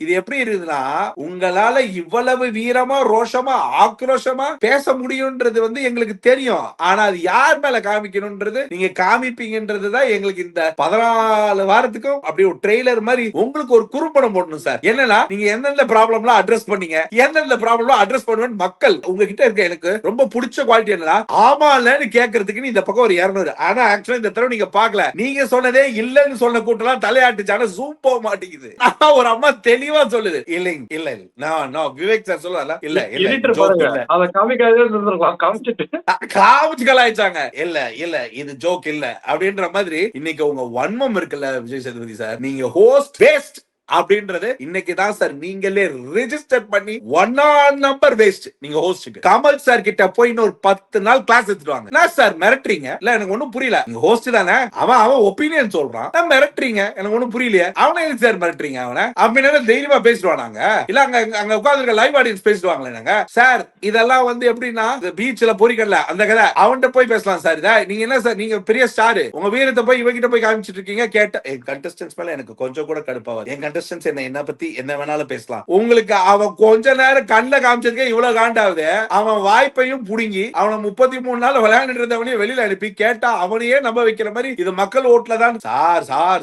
இது எப்படி இருக்குதுன்னா, உங்களால இவ்வளவு வீரமா, ரோஷமா, ஆக்ரோஷமா பேச முடியும்ன்றது வந்து எங்களுக்கு தெரியும். ஆனா அது யார் மேல காமிக்கணும்ன்றது நீங்க காமிப்பீங்கன்றது தான் எங்களுக்கு இந்த 14 வாரத்துக்கும் அப்படியே ஒரு ட்ரெய்லர் மாதிரி உங்களுக்கு ஒரு குறும்படம் போடணும் சார். என்னன்னா நீங்க எந்தெந்த ப்ராப்ளம்லாம் அட்ரஸ் பண்ணீங்க, எந்தெந்த ப்ராப்ளம்லாம் அட்ரஸ் பண்ணுவேன்னு மக்கள் உங்ககிட்ட இருக்க எனக்கு ரொம்ப பிடிச்ச குவாலிட்டி என்னன்னா, ஆமாலன்னு கேட்கறதுக்கு இந்த பக்கம் ஒரு 200. ஆனா ஆக்சுவலா இந்த தடவை நீங்க பார்க்கல. நீங்க சொன்னதே இல்லன்னு சொன்ன கூட்டம்லாம் தலையாட்டுச்சான ஜூம் போக மாட்டேங்குது. ஒரு அம்மா தெளிவா சொல்லுது. இல்லைங்க, இல்ல இல்ல. நோ விவேக் சார் சொல்லல. இல்ல இல்ல ஜோக் இல்ல. அத காமிக்காதே இருந்திருக்கலாம். காமிச்சிட்டு காமிச்சு கலாய்ச்சாங்க. இல்ல இல்ல இது ஜோக் இல்ல அப்படின்ற மாதிரி இன்னைக்கு உங்க வன்மம் இருக்குல்ல விஜய் சேதுபதி சார், நீங்க ஹோஸ்ட் பேஸ்ட் அப்படின்றது இன்னைக்கு தான் சார் நீங்களே ரெஜிஸ்டர் பண்ணி 1 நம்பர் வேஸ்ட் நீங்க ஹோஸ்ட்க்கு. கமல் சார் கிட்ட போய் இன்னொரு 10 நாள் கிளாஸ் எடுத்துவாங்க. என்ன சார் மிரட்டுறீங்க? இல்ல எனக்கு ஒண்ணும் புரியல. நீங்க ஹோஸ்ட் தானே, அவன் ஒபினியன் சொல்றான், மிரட்டுறீங்க, எனக்கு ஒண்ணும் புரியலையே. அவனை எதுக்கு சார் மிரட்டுறீங்க? அவனை அப்படின்னு தைரியமா பேசிடுவானாங்க. இல்ல அங்க உட்கார்ந்து லைவ் ஆடியன்ஸ் பேசிடுவாங்களே சார். இதெல்லாம் வந்து எப்படின்னா பீச்ல பொறிக்கல அந்த கதை அவன்கிட்ட போய் பேசலாம் சார். நீங்க என்ன சார், நீங்க பெரிய ஸ்டார், உங்க வீரத்தை போய் இவங்கிட்ட போய் காமிச்சிட்டு இருக்கீங்க. கேட்ட கண்டஸ்டன்ஸ் மேல எனக்கு கொஞ்சம் கூட கடுப்பாவது. என்ன பத்தி என்ன வேணாலும் பேசலாம். உங்களுக்கு அவன் கொஞ்ச நேரம் கண்ணில் காமிச்சதுக்கே இவ்வளவு காண்டாவது. அவன் வாய்ப்பையும் புடுங்கி அவனை 33 நாள் விளையாண்டு இருந்தவனையும் வெளியில அனுப்பி கேட்டா அவனையே நம்ப வைக்கிற மாதிரி இது மக்கள் ஓட்டுல தான்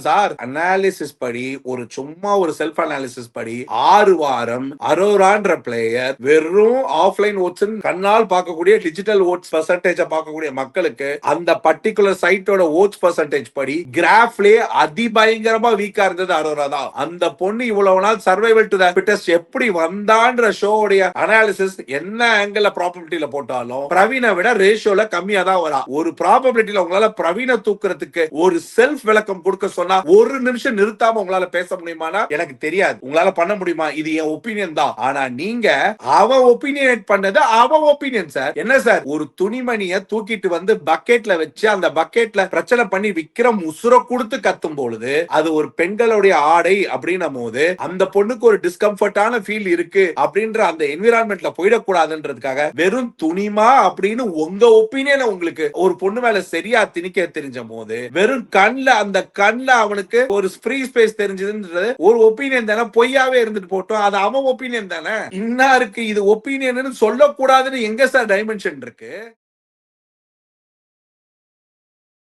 சார். அனாலிசிஸ் படி சும்மா ஒரு செல்ஃப் அனாலிசிஸ் படி 6 வாரம் அரோரான்ற பிளேயர் வெறும் ஆஃப்லைன் ஓட்ஸ் கண்ணால் பார்க்கக்கூடிய டிஜிட்டல் ஓட்ஸ் பெர்சன்டேஜ் பார்க்கக்கூடிய மக்களுக்கு அந்த பர்டிகுலர் சைட்டோட ஓட்ஸ் பெர்சன்டேஜ் படி கிராஃப்லயே அதிபயங்கரமா வீக்கா இருந்தது அரோரா தான். அந்த பொண்ணு இவ்வளவு நாள் சர்வைவல் டு தி ஃபிட்டஸ்ட் எப்படி வந்தான்ற ஷோவுடைய அனாலிசிஸ் என்ன ஆங்கிள் ப்ராபபிலிட்டில போட்டாலும் பிரவீனை விட ரேஷியோல கம்மியா தான் வரா. ஒரு ப்ராபபிலிட்டில உங்களால பிரவீனை தூக்குறதுக்கு ஒரு செல்ஃப் விளக்கம் கொடுக்க சொன்னா ஒரு நிமிஷம் நிறுத்தாம உங்களால பேச முடியுமானா எனக்கு தெரியாது. உங்களால பண்ண முடியுமா? இது என் ஒப்பீனியன் தான். ஆனா நீங்க அவன் ஒப்பீனியன் பண்ணது அவன் ஒப்பீனியன் சார். என்ன சார், ஒரு துணிமணியை தூக்கிட்டு வந்து பக்கெட்ல வச்சு அந்த பக்கெட்ல பிரச்சனை பண்ணி விக்ரம் உசுர கொடுத்து கத்தும் பொழுது அது ஒரு பெண்களுடைய ஆடை அப்படின்னு போது அந்த பொண்ணுக்கு ஒரு டிஸ்கம்ஃபர்ட்டான ஃபீல் இருக்கு அப்படின்ற அந்த என்விரான்மெண்ட்ல போயிடக்கூடாதுன்றதுக்காக வெறும் துணிமா அப்படின்னு உங்க ஒப்பீனியனை உங்களுக்கு ஒரு பொண்ணு மேல சரியா திணிக்க தெரிஞ்ச போது வெறும் அந்த கண்ல அவனுக்கு ஒரு ஃப்ரீ ஸ்பேஸ் தெரிஞ்சதுன்றது ஒரு ஒப்பீனியன் தானே, பொய்யாவே இருந்துட்டு போட்டோம். அது அவன் ஒப்பீனியன் தானே. இன்னாருக்கு இது ஒப்பீனியன் சொல்லக்கூடாதுன்னு எங்க சார் டைமென்ஷன் இருக்கு?